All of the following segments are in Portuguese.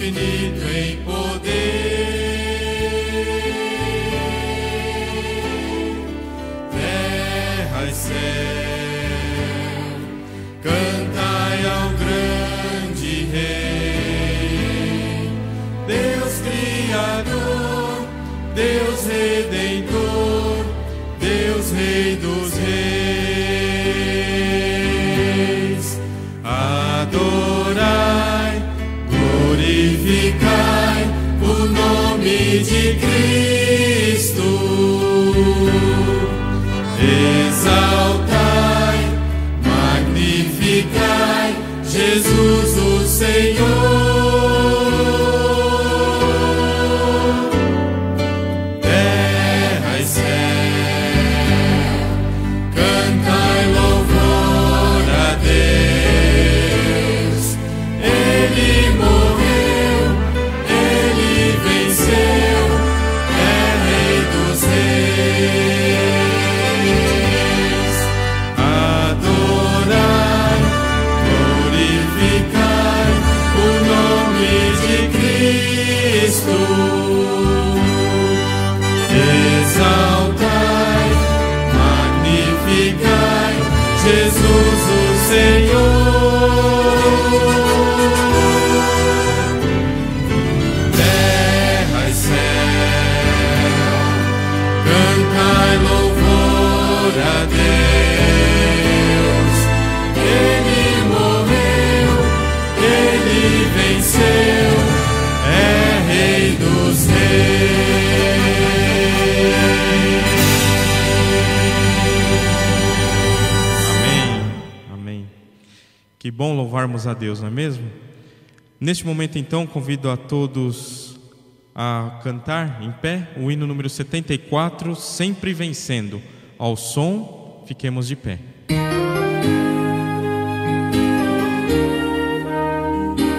infinito em poder. Terra e céu, cantai ao grande Rei, Deus Criador, Deus Redentor, Deus Rei dos Reis. Adorai, glorificai o nome de Cristo. Exaltai, magnificai Jesus o Senhor. Terra e céu, cantai louvor a Deus. Ele morreu, Ele venceu, é Rei dos Reis. Adorai, glorificai o nome de Cristo. Exaltai, magnificai Jesus o Senhor. Terra e céu, cantai louvor a Deus. Ele morreu, Ele venceu, é Rei dos Reis. Amém, amém. Que bom louvarmos a Deus, não é mesmo? Neste momento, então, convido a todos a cantar em pé o hino número 74, Sempre Vencendo. Ao som, fiquemos de pé.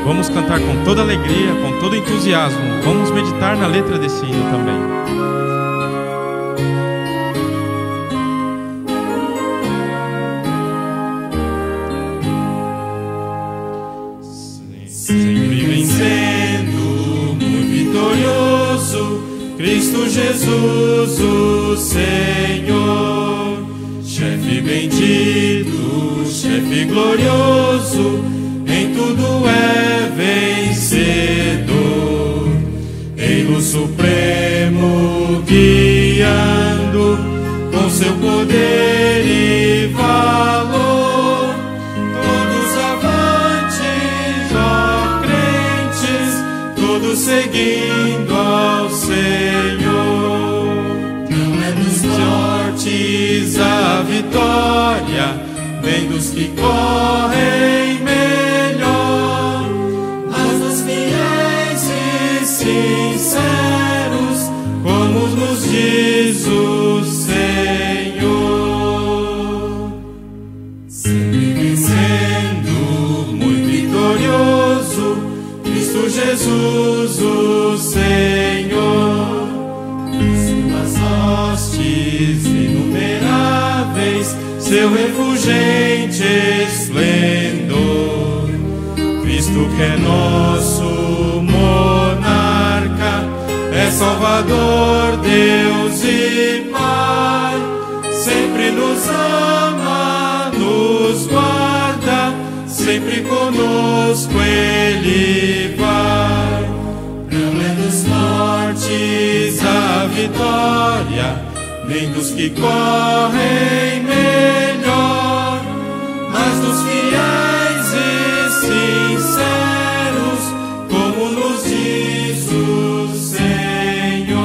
Vamos cantar com toda alegria, com todo entusiasmo. Vamos meditar na letra desse hino também. Sempre vencendo, muito vitorioso, Cristo Jesus o Senhor. Chefe bendito, chefe glorioso, em tudo é vencedor. Em luz supremo guiando, com seu poder e valor. Todos avantes, ó crentes, todos seguindo ao Senhor. Não é dos fortes a vitória, nem dos que correm melhor, mas dos fiéis e sinceros, como nos diz o Senhor. Sempre vencendo, muito vitorioso, Cristo Jesus o Senhor. Suas hostes inumeráveis, seu refulgente esplendor. Cristo que é nosso monarca, é Salvador, Deus e Pai. Sempre nos ama, nos guarda, sempre conosco Ele vai. Não é dos fortes a vitória, nem dos que correm melhor, mas dos fiéis e sinceros, como nos diz o Senhor.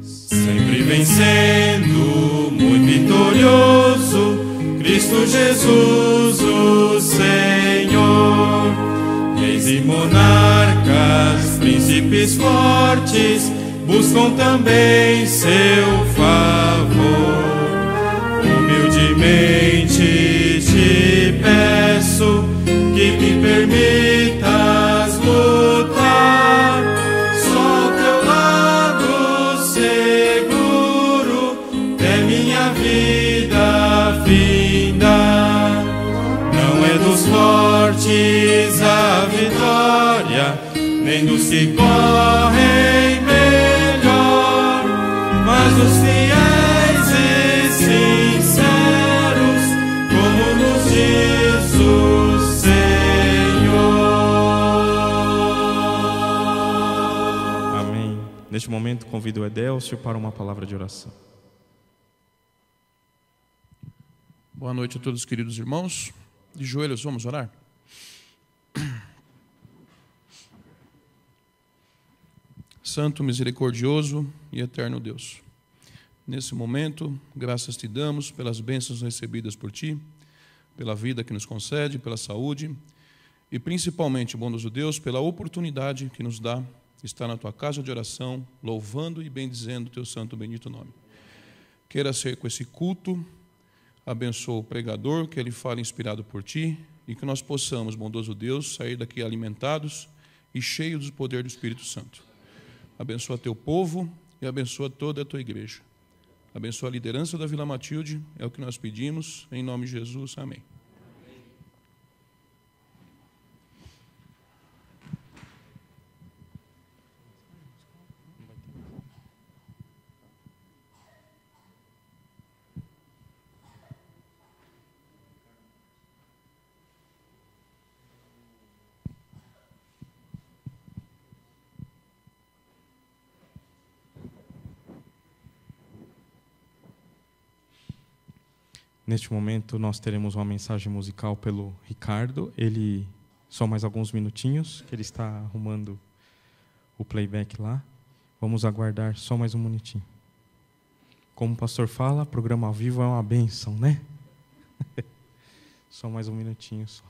Sempre vencendo, muito vitorioso, Cristo Jesus o Senhor. Reis e monarcas, príncipes fortes, buscam também seu favor. Humildemente te peço que me permitas lutar. Só ao teu lado seguro é minha vida findar. Não é dos fortes a vitória, tem dos que correm melhor, mas os fiéis e sinceros, como nos diz o Senhor. Amém. Neste momento convido o Edélcio para uma palavra de oração. Boa noite a todos, queridos irmãos. De joelhos, vamos orar? Santo, misericordioso e eterno Deus, nesse momento, graças te damos pelas bênçãos recebidas por ti, pela vida que nos concede, pela saúde e principalmente, bondoso Deus, pela oportunidade que nos dá de estar na tua casa de oração, louvando e bendizendo o teu santo e bendito nome. Queira ser com esse culto, abençoa o pregador, que ele fale inspirado por ti e que nós possamos, bondoso Deus, sair daqui alimentados e cheios do poder do Espírito Santo. Abençoa teu povo e abençoa toda a tua igreja. Abençoa a liderança da Vila Matilde, é o que nós pedimos, em nome de Jesus. Amém. Neste momento, nós teremos uma mensagem musical pelo Ricardo. Ele, só mais alguns minutinhos, que ele está arrumando o playback lá. Vamos aguardar só mais um minutinho. Como o pastor fala, programa ao vivo é uma bênção, né? Só mais um minutinho só.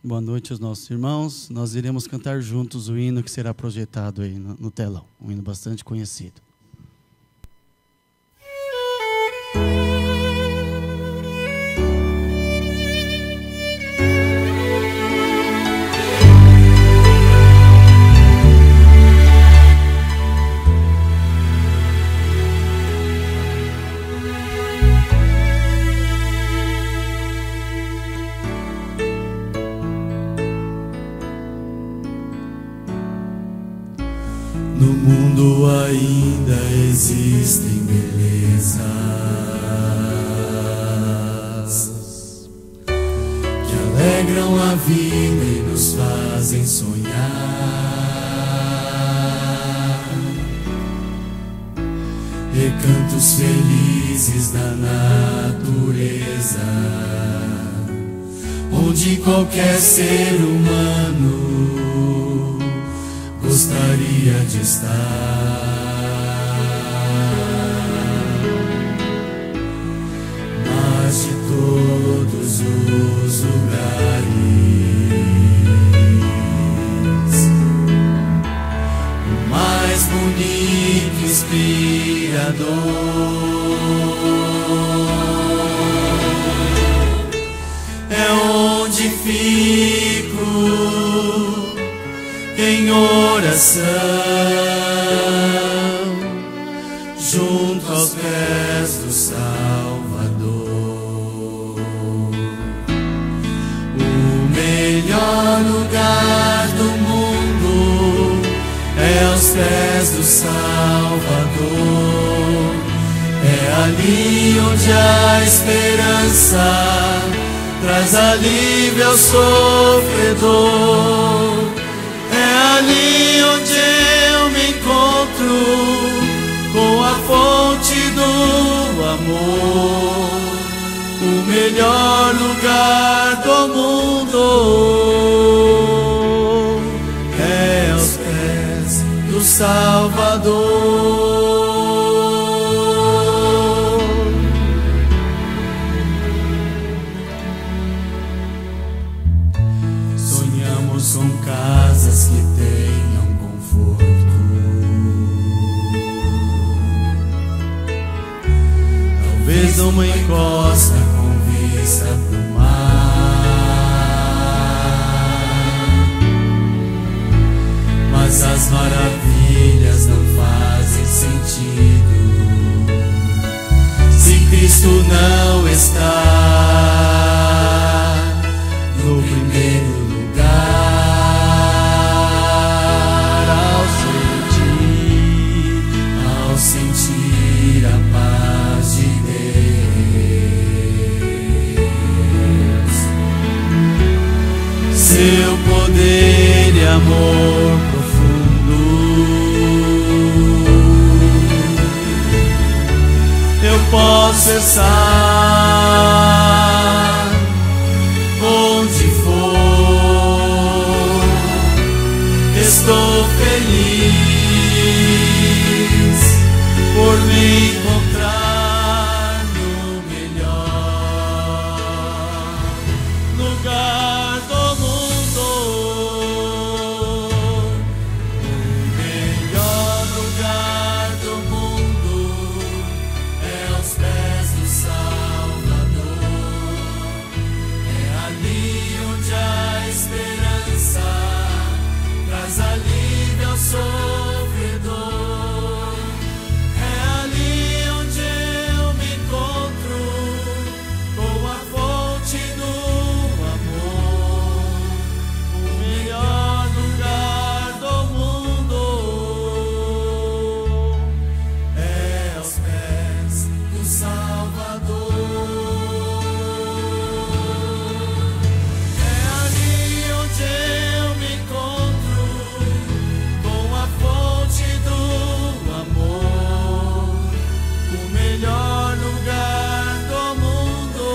Boa noite aos nossos irmãos. Nós iremos cantar juntos o hino que será projetado aí no telão. Um hino bastante conhecido. No mundo ainda existem belezas que alegram a vida e nos fazem sonhar. Recantos felizes da natureza, onde qualquer ser humano gostaria de estar. Mas de todos os lugares, o mais bonito e inspirador é onde fico em oração, junto aos pés do Salvador. O melhor lugar do mundo é aos pés do Salvador. É ali onde a esperança traz alívio ao sofredor. É ali onde eu me encontro com a fonte do amor, o melhor lugar do mundo é aos pés do Salvador. Sonhamos com casas que tenham conforto, talvez uma encosta com vista pro mar, mas as maravilhas não fazem poder e amor profundo. Eu posso estar onde for, estou feliz por me encontrar no melhor lugar do mundo. O melhor lugar do mundo é aos pés do Salvador. É ali onde a esperança traz alívio ao sofredor. É ali onde eu me encontro com a fonte do amor. O melhor lugar do mundo é aos pés do Salvador. É ali onde eu me encontro com a fonte do amor. O melhor lugar do mundo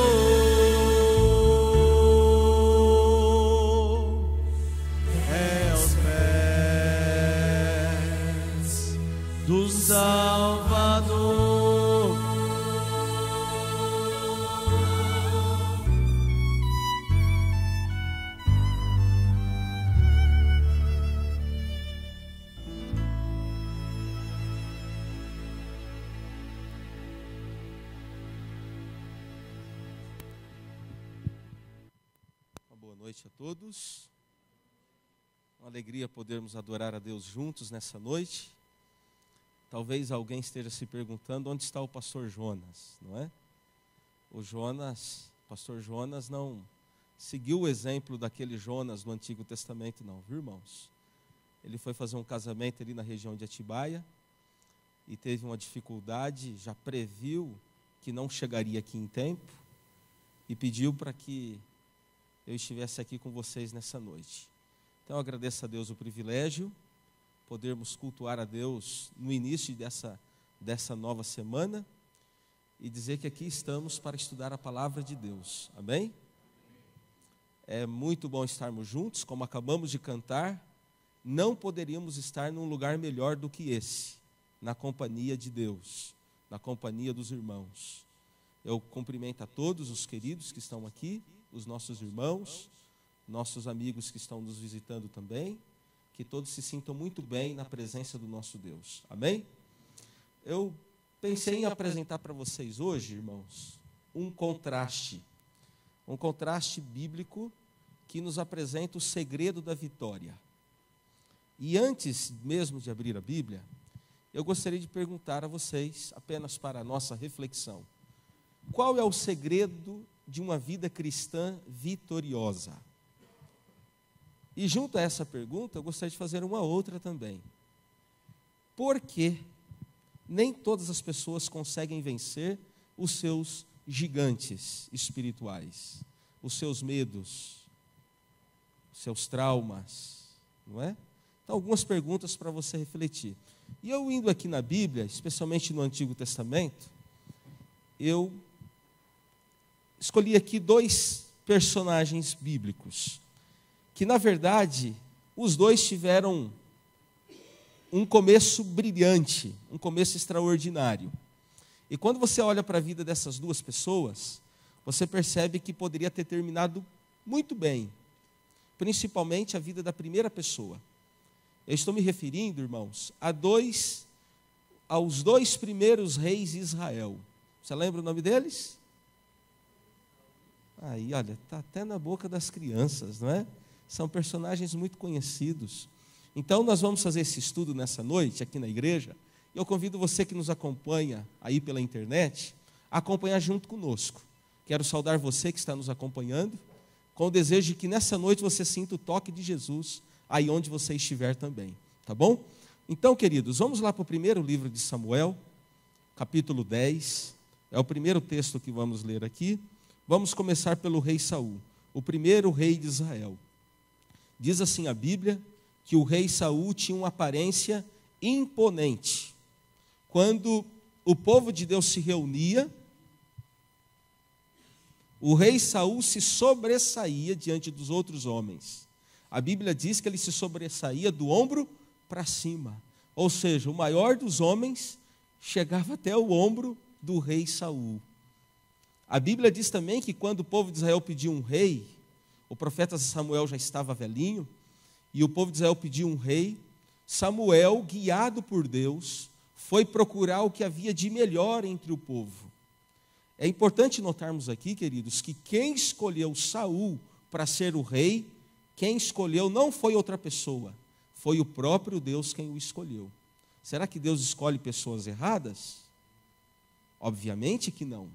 é aos pés do Salvador. Uma boa noite a todos. Uma alegria podermos adorar a Deus juntos nessa noite. Talvez alguém esteja se perguntando onde está o pastor Jonas, não é? O pastor Jonas não seguiu o exemplo daquele Jonas do Antigo Testamento não, viu, irmãos? Ele foi fazer um casamento ali na região de Atibaia e teve uma dificuldade, já previu que não chegaria aqui em tempo e pediu para que eu estivesse aqui com vocês nessa noite. Então eu agradeço a Deus o privilégio, podermos cultuar a Deus no início dessa nova semana e dizer que aqui estamos para estudar a palavra de Deus, amém? É muito bom estarmos juntos, como acabamos de cantar, não poderíamos estar num lugar melhor do que esse, na companhia de Deus, na companhia dos irmãos. Eu cumprimento a todos os queridos que estão aqui, os nossos irmãos, nossos amigos que estão nos visitando também, que todos se sintam muito bem na presença do nosso Deus, amém? Eu pensei em apresentar para vocês hoje, irmãos, um contraste bíblico que nos apresenta o segredo da vitória. E antes mesmo de abrir a Bíblia, eu gostaria de perguntar a vocês, apenas para a nossa reflexão, qual é o segredo de uma vida cristã vitoriosa? E junto a essa pergunta, eu gostaria de fazer uma outra também. Por que nem todas as pessoas conseguem vencer os seus gigantes espirituais, os seus medos, os seus traumas, não é? Então, algumas perguntas para você refletir. E eu indo aqui na Bíblia, especialmente no Antigo Testamento, eu escolhi aqui 2 personagens bíblicos, que na verdade, os dois tiveram um começo brilhante, um começo extraordinário. E quando você olha para a vida dessas 2 pessoas, você percebe que poderia ter terminado muito bem, principalmente a vida da primeira pessoa. Eu estou me referindo, irmãos, aos 2 primeiros reis de Israel. Você lembra o nome deles? Aí, olha, está até na boca das crianças, não é? São personagens muito conhecidos. Então, nós vamos fazer esse estudo nessa noite, aqui na igreja. E eu convido você que nos acompanha aí pela internet, a acompanhar junto conosco. Quero saudar você que está nos acompanhando, com o desejo de que nessa noite você sinta o toque de Jesus, aí onde você estiver também. Tá bom? Então, queridos, vamos lá para o primeiro livro de Samuel, capítulo 10. É o primeiro texto que vamos ler aqui. Vamos começar pelo rei Saul, o primeiro rei de Israel. Diz assim a Bíblia que o rei Saul tinha uma aparência imponente. Quando o povo de Deus se reunia, o rei Saul se sobressaía diante dos outros homens. A Bíblia diz que ele se sobressaía do ombro para cima. Ou seja, o maior dos homens chegava até o ombro do rei Saul. A Bíblia diz também que quando o povo de Israel pediu um rei, o profeta Samuel já estava velhinho, e o povo de Israel pediu um rei. Samuel, guiado por Deus, foi procurar o que havia de melhor entre o povo. É importante notarmos aqui, queridos, que quem escolheu Saul para ser o rei, quem escolheu não foi outra pessoa, foi o próprio Deus quem o escolheu. Será que Deus escolhe pessoas erradas? Obviamente que não.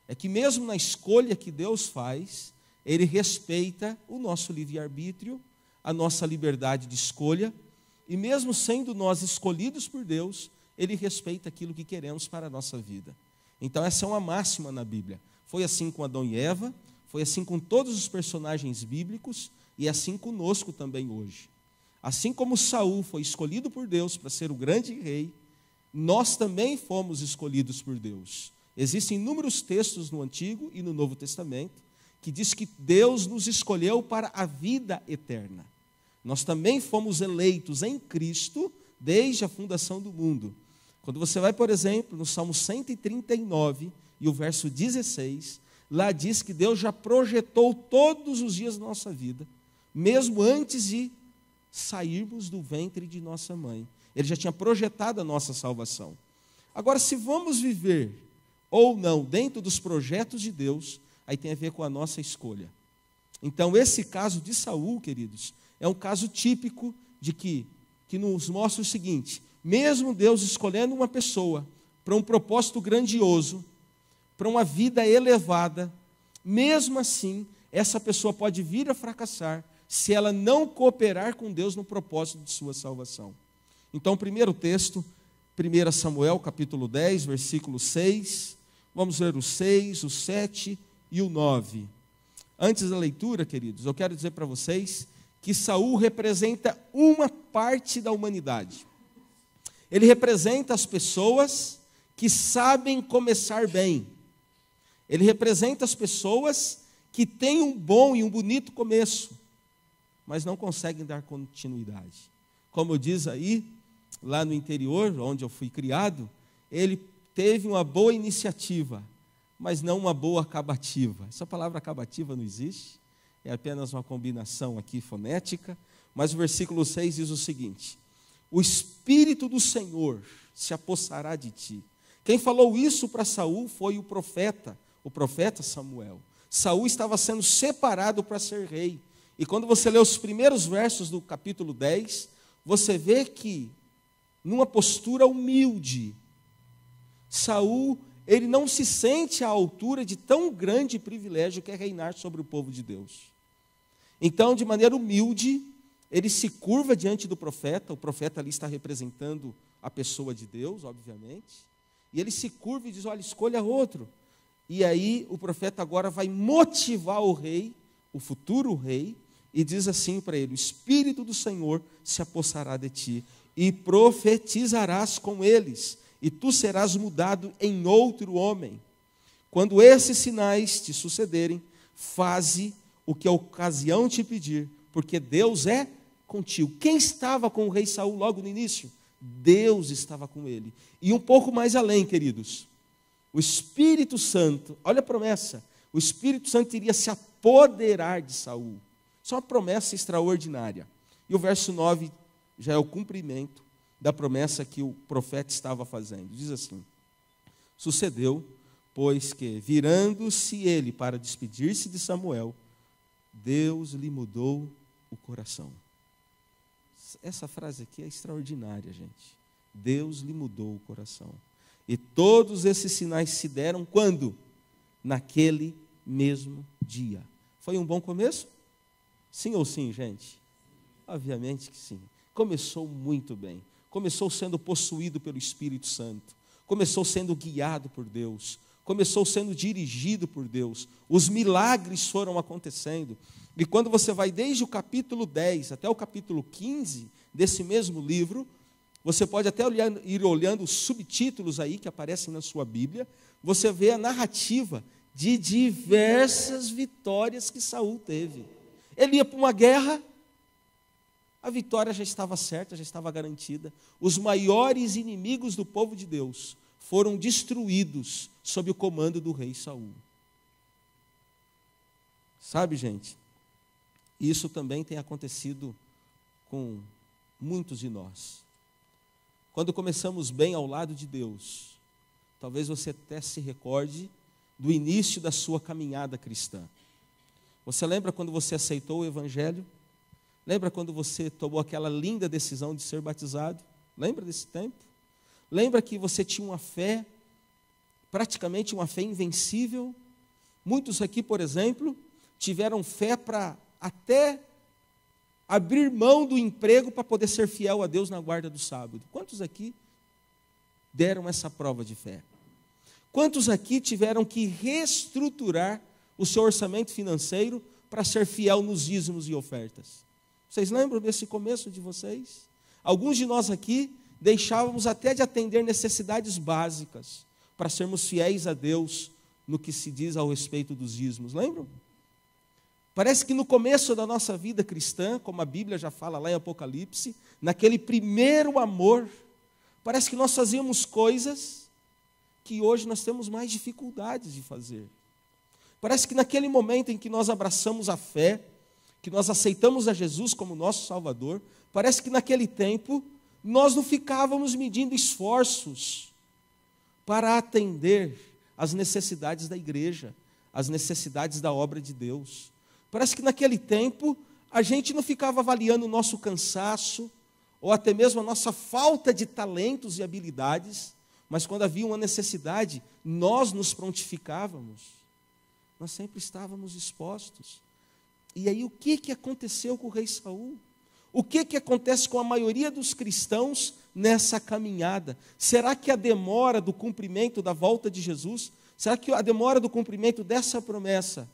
É que mesmo na escolha que Deus faz, Ele respeita o nosso livre-arbítrio, a nossa liberdade de escolha, e mesmo sendo nós escolhidos por Deus, Ele respeita aquilo que queremos para a nossa vida. Então essa é uma máxima na Bíblia. Foi assim com Adão e Eva, foi assim com todos os personagens bíblicos, e é assim conosco também hoje. Assim como Saul foi escolhido por Deus para ser o grande rei, nós também fomos escolhidos por Deus. Existem inúmeros textos no Antigo e no Novo Testamento que diz que Deus nos escolheu para a vida eterna. Nós também fomos eleitos em Cristo desde a fundação do mundo. Quando você vai, por exemplo, no Salmo 139 e o verso 16, lá diz que Deus já projetou todos os dias da nossa vida, mesmo antes de sairmos do ventre de nossa mãe. Ele já tinha projetado a nossa salvação. Agora, se vamos viver ou não dentro dos projetos de Deus, aí tem a ver com a nossa escolha. Então, esse caso de Saul, queridos, é um caso típico de que nos mostra o seguinte: mesmo Deus escolhendo uma pessoa para um propósito grandioso, para uma vida elevada, mesmo assim, essa pessoa pode vir a fracassar se ela não cooperar com Deus no propósito de sua salvação. Então, o primeiro texto, 1 Samuel, capítulo 10, versículo 6, vamos ver o 6, o 7 e o 9. Antes da leitura, queridos, eu quero dizer para vocês que Saul representa uma parte da humanidade. Ele representa as pessoas que sabem começar bem. Ele representa as pessoas que têm um bom e um bonito começo, mas não conseguem dar continuidade. Como diz aí, lá no interior, onde eu fui criado, ele teve uma boa iniciativa, mas não uma boa acabativa. Essa palavra acabativa não existe, é apenas uma combinação aqui fonética, mas o versículo 6 diz o seguinte: o Espírito do Senhor se apossará de ti. Quem falou isso para Saul foi o profeta Samuel. Saul estava sendo separado para ser rei. E quando você lê os primeiros versos do capítulo 10, você vê que, numa postura humilde, Saul, ele não se sente à altura de tão grande privilégio que é reinar sobre o povo de Deus. Então, de maneira humilde, ele se curva diante do profeta, o profeta ali está representando a pessoa de Deus, obviamente, e ele se curva e diz: olha, escolha outro. E aí o profeta agora vai motivar o rei, o futuro rei, e diz assim para ele: o Espírito do Senhor se apossará de ti, e profetizarás com eles, e tu serás mudado em outro homem. Quando esses sinais te sucederem, faze o que a ocasião te pedir, porque Deus é contigo. Quem estava com o rei Saul logo no início? Deus estava com ele. E um pouco mais além, queridos, o Espírito Santo, olha a promessa, o Espírito Santo iria se apoderar de Saul. Isso é uma promessa extraordinária. E o verso 9 já é o cumprimento da promessa que o profeta estava fazendo. Diz assim: sucedeu, pois que, virando-se ele para despedir-se de Samuel, Deus lhe mudou o coração. Essa frase aqui é extraordinária, gente. Deus lhe mudou o coração. E todos esses sinais se deram quando? Naquele mesmo dia. Foi um bom começo? Sim ou sim, gente? Obviamente que sim. Começou muito bem. Começou sendo possuído pelo Espírito Santo. Começou sendo guiado por Deus. Começou sendo dirigido por Deus. Os milagres foram acontecendo. E quando você vai desde o capítulo 10 até o capítulo 15 desse mesmo livro, você pode até ir olhando os subtítulos aí que aparecem na sua Bíblia, você vê a narrativa de diversas vitórias que Saul teve. Ele ia para uma guerra, a vitória já estava certa, já estava garantida. Os maiores inimigos do povo de Deus foram destruídos sob o comando do rei Saul. Sabe, gente, isso também tem acontecido com muitos de nós. Quando começamos bem ao lado de Deus, talvez você até se recorde do início da sua caminhada cristã. Você lembra quando você aceitou o Evangelho? Lembra quando você tomou aquela linda decisão de ser batizado? Lembra desse tempo? Lembra que você tinha uma fé, praticamente uma fé invencível? Muitos aqui, por exemplo, tiveram fé para até abrir mão do emprego para poder ser fiel a Deus na guarda do sábado. Quantos aqui deram essa prova de fé? Quantos aqui tiveram que reestruturar o seu orçamento financeiro para ser fiel nos dízimos e ofertas? Vocês lembram desse começo de vocês? Alguns de nós aqui deixávamos até de atender necessidades básicas para sermos fiéis a Deus no que se diz ao respeito dos dízimos. Lembram? Parece que no começo da nossa vida cristã, como a Bíblia já fala lá em Apocalipse, naquele primeiro amor, parece que nós fazíamos coisas que hoje nós temos mais dificuldades de fazer. Parece que naquele momento em que nós abraçamos a fé, que nós aceitamos a Jesus como nosso Salvador, parece que naquele tempo nós não ficávamos medindo esforços para atender às necessidades da igreja, às necessidades da obra de Deus. Parece que naquele tempo a gente não ficava avaliando o nosso cansaço, ou até mesmo a nossa falta de talentos e habilidades, mas quando havia uma necessidade, nós nos prontificávamos. Nós sempre estávamos expostos. E aí o que aconteceu com o rei Saul? O que acontece com a maioria dos cristãos nessa caminhada? Será que a demora do cumprimento da volta de Jesus, será que a demora do cumprimento dessa promessa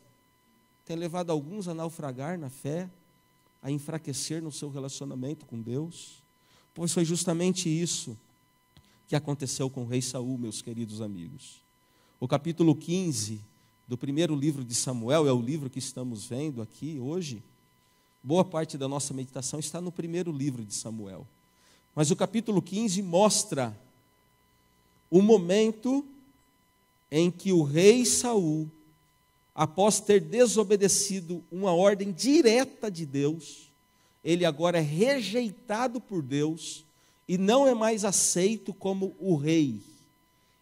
tem levado alguns a naufragar na fé, a enfraquecer no seu relacionamento com Deus? Pois foi justamente isso que aconteceu com o rei Saul, meus queridos amigos. O capítulo 15 do primeiro livro de Samuel, é o livro que estamos vendo aqui hoje. Boa parte da nossa meditação está no primeiro livro de Samuel. Mas o capítulo 15 mostra o momento em que o rei Saul, após ter desobedecido uma ordem direta de Deus, ele agora é rejeitado por Deus e não é mais aceito como o rei.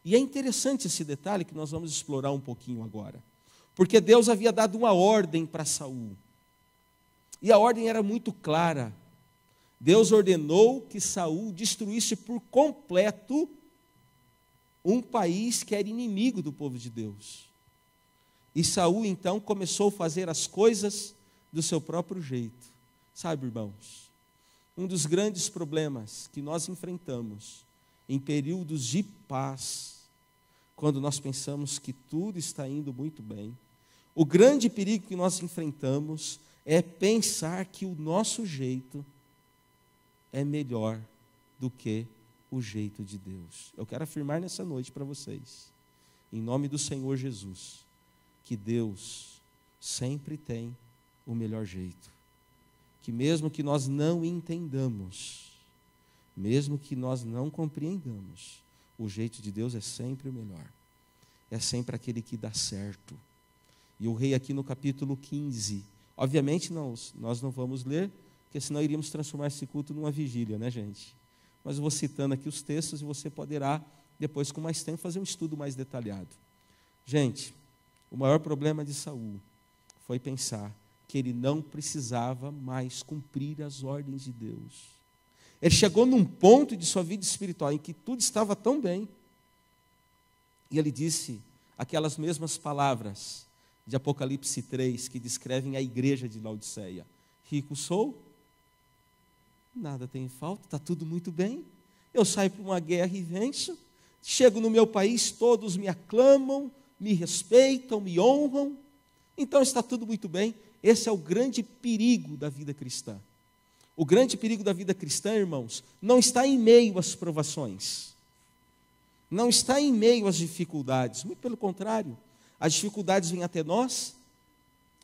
E é interessante esse detalhe que nós vamos explorar um pouquinho agora. Porque Deus havia dado uma ordem para Saul. E a ordem era muito clara. Deus ordenou que Saul destruísse por completo um país que era inimigo do povo de Deus. E Saul então começou a fazer as coisas do seu próprio jeito. Sabe, irmãos, um dos grandes problemas que nós enfrentamos em períodos de paz, quando nós pensamos que tudo está indo muito bem, o grande perigo que nós enfrentamos é pensar que o nosso jeito é melhor do que o jeito de Deus. Eu quero afirmar nessa noite para vocês, em nome do Senhor Jesus, que Deus sempre tem o melhor jeito. Que mesmo que nós não entendamos, mesmo que nós não compreendamos, o jeito de Deus é sempre o melhor. É sempre aquele que dá certo. E o rei aqui no capítulo 15, obviamente nós não vamos ler, porque senão iríamos transformar esse culto numa vigília, né, gente? Mas eu vou citando aqui os textos e você poderá, depois com mais tempo, fazer um estudo mais detalhado. Gente, o maior problema de Saul foi pensar que ele não precisava mais cumprir as ordens de Deus. Ele chegou num ponto de sua vida espiritual em que tudo estava tão bem, e ele disse aquelas mesmas palavras de Apocalipse 3, que descrevem a igreja de Laodiceia: rico sou, nada tem falta, está tudo muito bem, eu saio para uma guerra e venço, chego no meu país, todos me aclamam, me respeitam, me honram, Então está tudo muito bem. Esse é o grande perigo da vida cristã. O grande perigo da vida cristã, irmãos, não está em meio às provações, não está em meio às dificuldades, muito pelo contrário, as dificuldades vêm até nós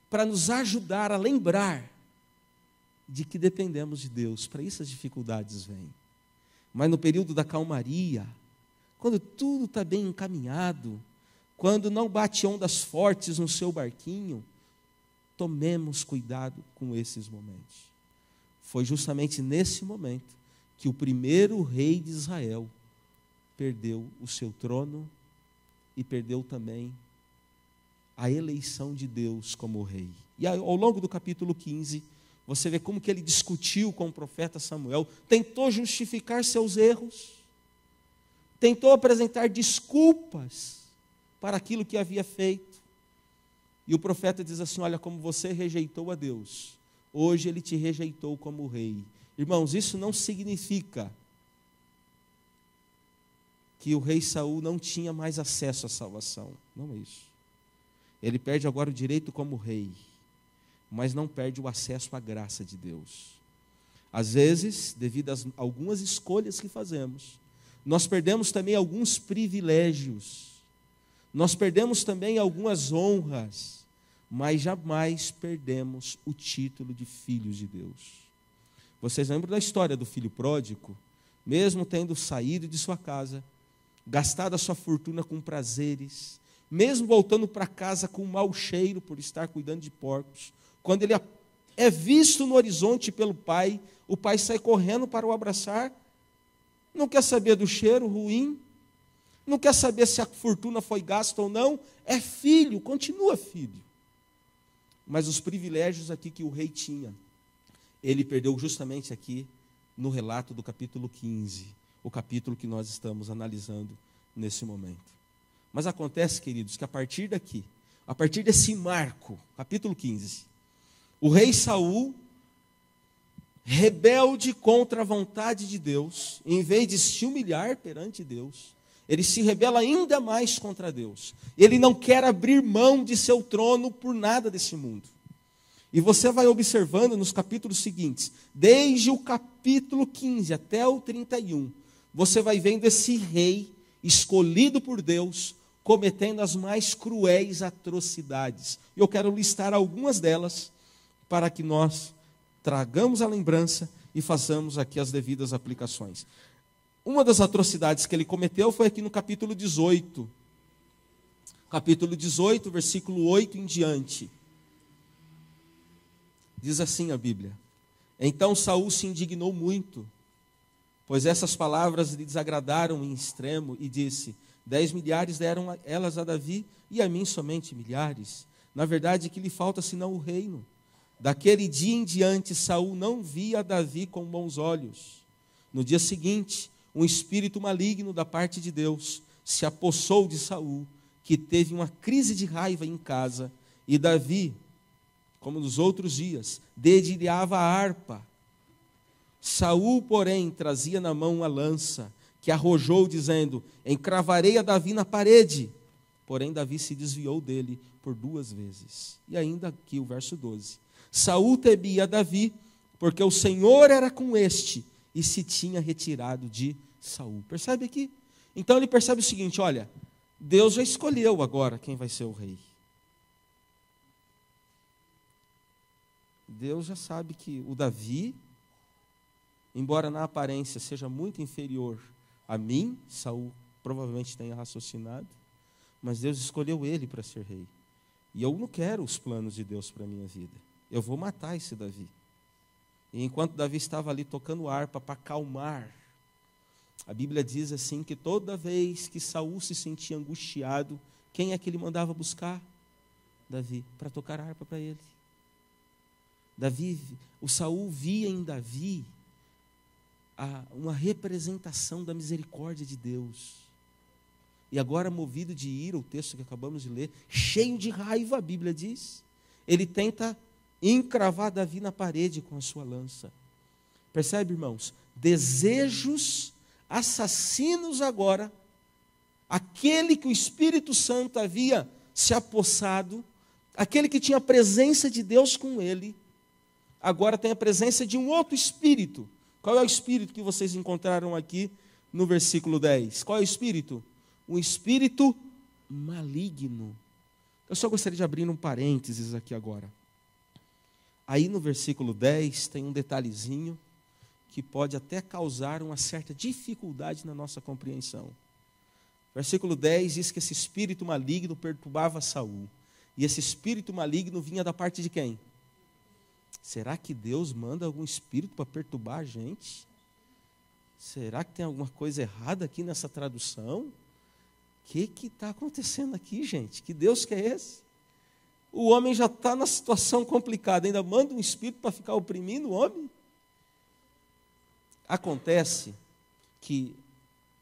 para nos ajudar a lembrar de que dependemos de Deus. Para isso as dificuldades vêm. Mas no período da calmaria, quando tudo está bem encaminhado, quando não bate ondas fortes no seu barquinho, tomemos cuidado com esses momentos. Foi justamente nesse momento que o primeiro rei de Israel perdeu o seu trono e perdeu também a eleição de Deus como rei. E ao longo do capítulo 15, você vê como que ele discutiu com o profeta Samuel, tentou justificar seus erros, tentou apresentar desculpas para aquilo que havia feito. E o profeta diz assim: olha, como você rejeitou a Deus, hoje ele te rejeitou como rei. Irmãos, isso não significa que o rei Saul não tinha mais acesso à salvação. Não é isso. Ele perde agora o direito como rei, mas não perde o acesso à graça de Deus. Às vezes, devido a algumas escolhas que fazemos, nós perdemos também alguns privilégios, nós perdemos também algumas honras, mas jamais perdemos o título de filhos de Deus. Vocês lembram da história do filho pródigo? Mesmo tendo saído de sua casa, gastado a sua fortuna com prazeres, mesmo voltando para casa com um mau cheiro por estar cuidando de porcos, quando ele é visto no horizonte pelo pai, o pai sai correndo para o abraçar, não quer saber do cheiro ruim, não quer saber se a fortuna foi gasta ou não, é filho, continua filho. Mas os privilégios aqui que o rei tinha, ele perdeu justamente aqui no relato do capítulo 15, o capítulo que nós estamos analisando nesse momento. Mas acontece, queridos, que a partir daqui, a partir desse marco, capítulo 15, o rei Saul, rebelde contra a vontade de Deus, em vez de se humilhar perante Deus, ele se rebela ainda mais contra Deus. Ele não quer abrir mão de seu trono por nada desse mundo. E você vai observando nos capítulos seguintes, desde o capítulo 15 até o 31, você vai vendo esse rei escolhido por Deus, cometendo as mais cruéis atrocidades. E eu quero listar algumas delas, para que nós tragamos a lembrança e façamos aqui as devidas aplicações. Uma das atrocidades que ele cometeu foi aqui no capítulo 18. Capítulo 18, versículo 8 em diante. Diz assim a Bíblia: então Saul se indignou muito, pois essas palavras lhe desagradaram em extremo, e disse: 10 milhares deram elas a Davi, e a mim somente milhares. Na verdade, que lhe falta senão o reino. Daquele dia em diante, Saul não via Davi com bons olhos. No dia seguinte, um espírito maligno da parte de Deus se apossou de Saul, que teve uma crise de raiva em casa, e Davi, como nos outros dias, dedilhava a harpa. Saul, porém, trazia na mão uma lança, que arrojou, dizendo: encravarei a Davi na parede. Porém, Davi se desviou dele por 2 vezes. E ainda aqui o verso 12. Saul temia Davi, porque o Senhor era com este, e se tinha retirado de Saul. Percebe aqui? Então ele percebe o seguinte: olha, Deus já escolheu agora quem vai ser o rei. Deus já sabe que o Davi, embora na aparência seja muito inferior a mim, Saul provavelmente tenha raciocinado, mas Deus escolheu ele para ser rei. E eu não quero os planos de Deus para a minha vida. Eu vou matar esse Davi. E enquanto Davi estava ali tocando harpa para acalmar, a Bíblia diz assim que toda vez que Saul se sentia angustiado, quem é que ele mandava buscar? Davi, para tocar harpa para ele. O Saul via em Davi uma representação da misericórdia de Deus. E agora, movido de ira, o texto que acabamos de ler, cheio de raiva, a Bíblia diz, ele tenta encravar Davi na parede com a sua lança. Percebe, irmãos? Desejos assassinos agora, aquele que o Espírito Santo havia se apossado, Aquele que tinha a presença de Deus com ele, agora tem a presença de um outro espírito. Qual é o espírito que vocês encontraram aqui no versículo 10? Qual é o espírito? Um espírito maligno. Eu só gostaria de abrir um parênteses aqui agora. Aí no versículo 10 tem um detalhezinho que pode até causar uma certa dificuldade na nossa compreensão. Versículo 10 diz que esse espírito maligno perturbava Saul. E esse espírito maligno vinha da parte de quem? Será que Deus manda algum espírito para perturbar a gente? Será que tem alguma coisa errada aqui nessa tradução? O que está acontecendo aqui, gente? Que Deus que é esse? O homem já está na situação complicada, ainda manda um espírito para ficar oprimindo o homem? Acontece que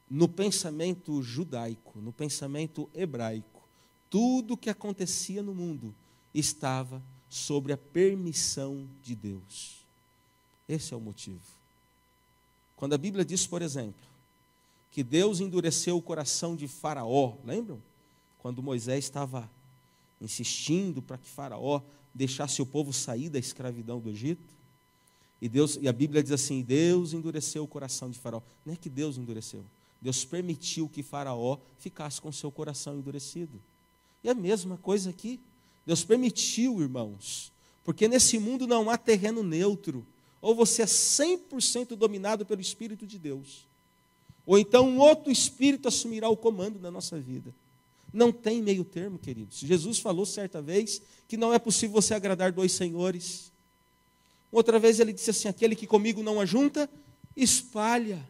no pensamento judaico, no pensamento hebraico, tudo o que acontecia no mundo estava sobre a permissão de Deus. Esse é o motivo. Quando a Bíblia diz, por exemplo, que Deus endureceu o coração de Faraó, lembram? Quando Moisés estava insistindo para que Faraó deixasse o povo sair da escravidão do Egito. E a Bíblia diz assim, Deus endureceu o coração de Faraó. Não é que Deus endureceu. Deus permitiu que Faraó ficasse com seu coração endurecido. E a mesma coisa aqui. Deus permitiu, irmãos, porque nesse mundo não há terreno neutro. Ou você é 100% dominado pelo Espírito de Deus, ou então um outro Espírito assumirá o comando da nossa vida. Não tem meio termo, queridos. Jesus falou certa vez que não é possível você agradar dois senhores. Outra vez ele disse assim, aquele que comigo não ajunta, espalha.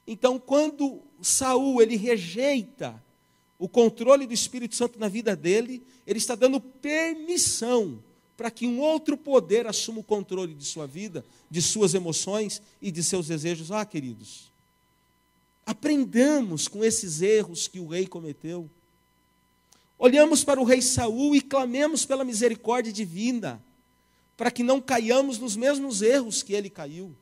Então quando Saul ele rejeita o controle do Espírito Santo na vida dele, ele está dando permissão para que um outro poder assuma o controle de sua vida, de suas emoções e de seus desejos. Queridos, aprendamos com esses erros que o rei cometeu. Olhamos para o rei Saul e clamemos pela misericórdia divina, para que não caiamos nos mesmos erros que ele caiu.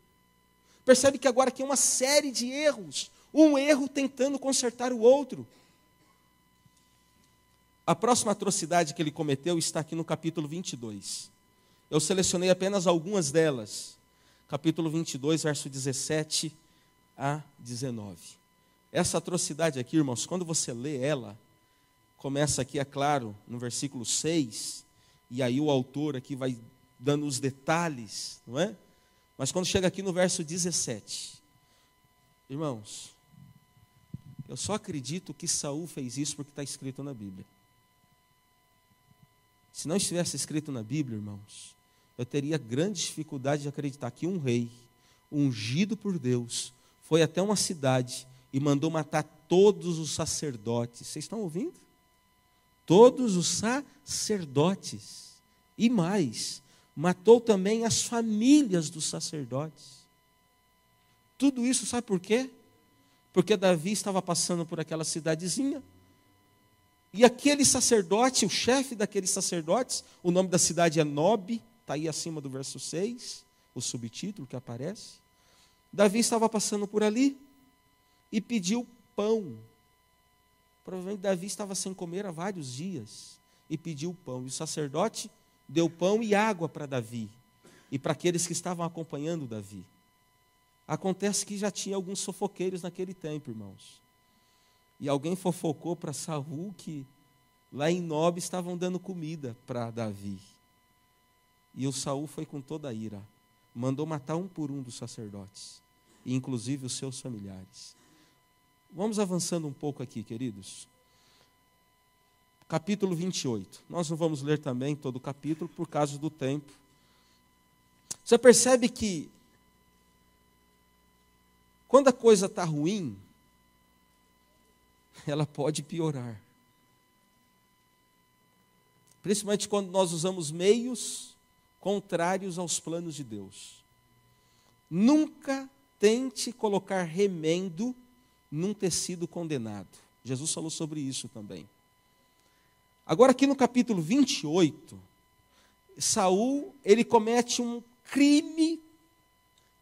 Percebe que agora aqui é uma série de erros, um erro tentando consertar o outro. A próxima atrocidade que ele cometeu está aqui no capítulo 22. Eu selecionei apenas algumas delas. Capítulo 22, verso 17 a 19. Essa atrocidade aqui, irmãos, quando você lê ela, começa aqui, é claro, no versículo 6, e aí o autor aqui vai dando os detalhes, não é? Mas quando chega aqui no verso 17, irmãos, eu só acredito que Saul fez isso porque está escrito na Bíblia. Se não estivesse escrito na Bíblia, irmãos, eu teria grande dificuldade de acreditar que um rei, ungido por Deus, foi até uma cidade e mandou matar todos os sacerdotes. Vocês estão ouvindo? Todos os sacerdotes. E mais, matou também as famílias dos sacerdotes. Tudo isso, sabe por quê? Porque Davi estava passando por aquela cidadezinha, e aquele sacerdote, o chefe daqueles sacerdotes, o nome da cidade é Nob, está aí acima do verso 6, o subtítulo que aparece. Davi estava passando por ali e pediu pão. Provavelmente Davi estava sem comer há vários dias e pediu pão. E o sacerdote deu pão e água para Davi e para aqueles que estavam acompanhando Davi. Acontece que já tinha alguns fofoqueiros naquele tempo, irmãos. E alguém fofocou para Saul que lá em Nob estavam dando comida para Davi. E o Saul foi com toda a ira. Mandou matar um por um dos sacerdotes, inclusive os seus familiares. Vamos avançando um pouco aqui, queridos. Capítulo 28. Nós não vamos ler também todo o capítulo por causa do tempo. Você percebe que quando a coisa está ruim, ela pode piorar. Principalmente quando nós usamos meios contrários aos planos de Deus. Nunca tente colocar remendo num tecido condenado. Jesus falou sobre isso também. Agora aqui no capítulo 28, Saul, ele comete um crime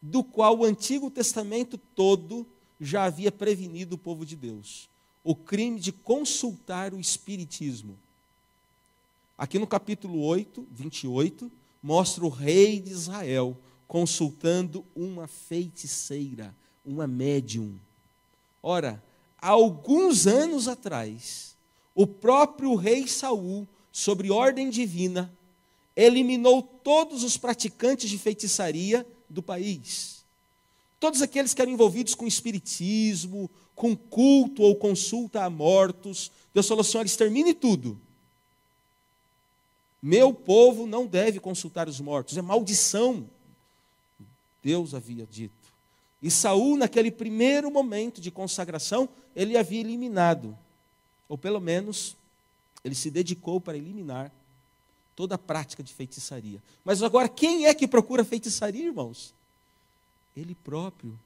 do qual o Antigo Testamento todo já havia prevenido o povo de Deus. O crime de consultar o espiritismo. Aqui no capítulo 8, 28, mostra o rei de Israel consultando uma feiticeira, uma médium. Ora, há alguns anos atrás, o próprio rei Saul, sobre ordem divina, eliminou todos os praticantes de feitiçaria do país. Todos aqueles que eram envolvidos com espiritismo, com culto ou consulta a mortos. Deus falou assim: olha, extermine tudo. Meu povo não deve consultar os mortos, é maldição. Deus havia dito. E Saul, naquele primeiro momento de consagração, ele havia eliminado, ou pelo menos, ele se dedicou para eliminar toda a prática de feitiçaria. Mas agora, quem é que procura feitiçaria, irmãos? Ele próprio.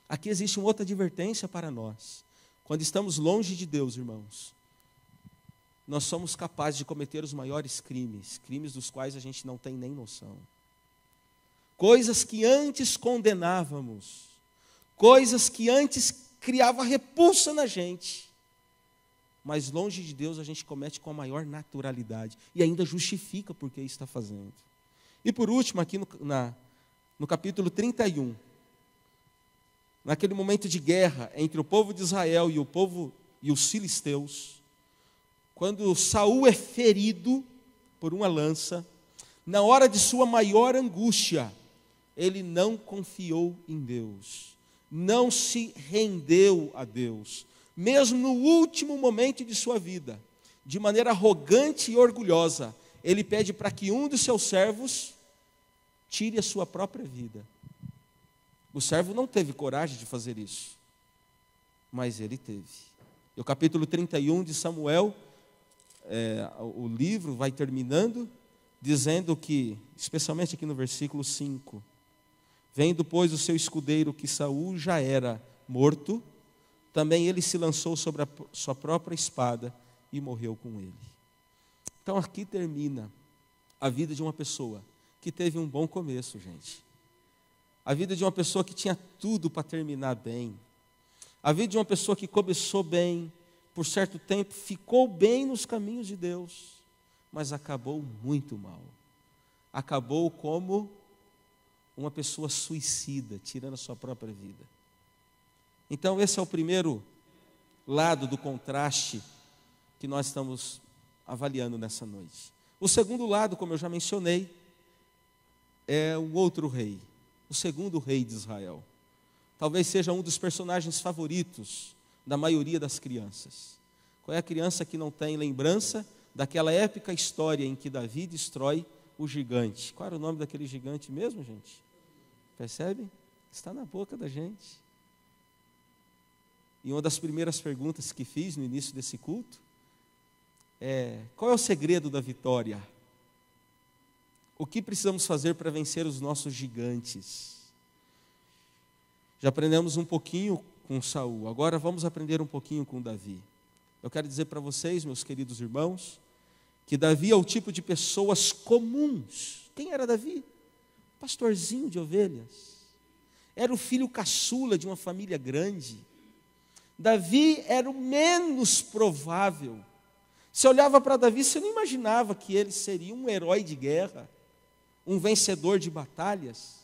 Aqui existe uma outra advertência para nós. Quando estamos longe de Deus, irmãos, nós somos capazes de cometer os maiores crimes, crimes dos quais a gente não tem nem noção. Coisas que antes condenávamos, coisas que antes criava repulsa na gente, mas longe de Deus a gente comete com a maior naturalidade e ainda justifica por que está fazendo. E por último, aqui no capítulo 31, naquele momento de guerra entre o povo de Israel e o povo e os filisteus, quando Saul é ferido por uma lança, na hora de sua maior angústia, ele não confiou em Deus, não se rendeu a Deus, mesmo no último momento de sua vida, de maneira arrogante e orgulhosa, ele pede para que um dos seus servos tire a sua própria vida. O servo não teve coragem de fazer isso, mas ele teve. E o capítulo 31 de Samuel, o livro vai terminando, dizendo que, especialmente aqui no versículo 5, vendo, pois, o seu escudeiro que Saul já era morto, também ele se lançou sobre a sua própria espada e morreu com ele. Então aqui termina a vida de uma pessoa que teve um bom começo, gente. A vida de uma pessoa que tinha tudo para terminar bem. A vida de uma pessoa que começou bem, por certo tempo ficou bem nos caminhos de Deus, mas acabou muito mal. Acabou como uma pessoa suicida, tirando a sua própria vida. Então esse é o primeiro lado do contraste que nós estamos avaliando nessa noite. O segundo lado, como eu já mencionei, é o outro rei, o segundo rei de Israel. Talvez seja um dos personagens favoritos da maioria das crianças. Qual é a criança que não tem lembrança daquela épica história em que Davi destrói o gigante? Qual era o nome daquele gigante mesmo, gente? Percebem? Está na boca da gente. E uma das primeiras perguntas que fiz no início desse culto é: qual é o segredo da vitória? O que precisamos fazer para vencer os nossos gigantes? Já aprendemos um pouquinho com Saul, agora vamos aprender um pouquinho com Davi. Eu quero dizer para vocês, meus queridos irmãos, que Davi é o tipo de pessoas comuns. Quem era Davi? Pastorzinho de ovelhas. Era o filho caçula de uma família grande. Davi era o menos provável. Você olhava para Davi, você não imaginava que ele seria um herói de guerra, um vencedor de batalhas.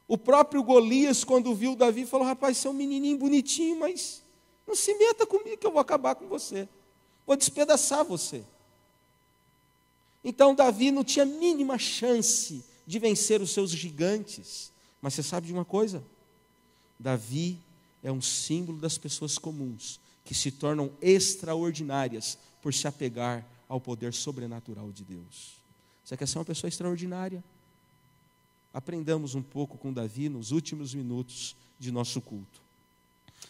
O próprio Golias, quando viu Davi, falou: rapaz, você é um menininho bonitinho, mas não se meta comigo que eu vou acabar com você. Vou despedaçar você. Então Davi não tinha a mínima chance de vencer os seus gigantes. Mas você sabe de uma coisa? Davi é um símbolo das pessoas comuns, que se tornam extraordinárias por se apegar ao poder sobrenatural de Deus. Você quer ser uma pessoa extraordinária? Aprendamos um pouco com Davi nos últimos minutos de nosso culto.